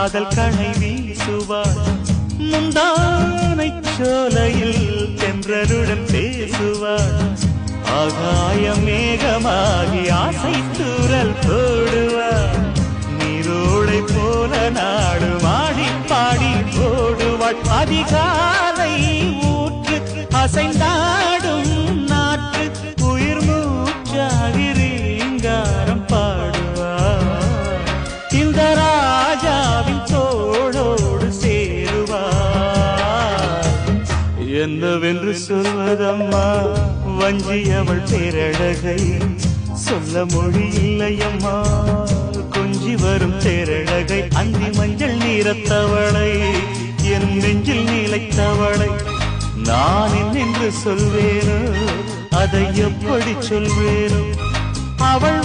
காதல் கணை வீசுவாள் முந்தானை சோலையில் தென்றலுடன் பேசுவாள் ஆகாய மேகமாகி ஆசை தூரல் போடுவாள் நீரோடை போல நாடு மாடி பாடி ஓடுவாள் அதிகாலை ஊற்று அசைந்தாடும் நாற்று உயிர் மூச்சாகி ரீங்காரம் பாடுவாள் இந்த ராஜாவின் தோளோடு சேருவாள் என்னவென்று சொல்வதம்மா வஞ்சி அவள் பேரழகை சொல்ல மொழி இல்லையம்மா கொஞ்சி வரும் தேரழகை அந்தி மஞ்சள் நீரத்தவளை என் நெஞ்சில் நீலைத்தவளை நான் என்னென்று சொல்வேனோ அதை எப்படி சொல்வேனோ அவள்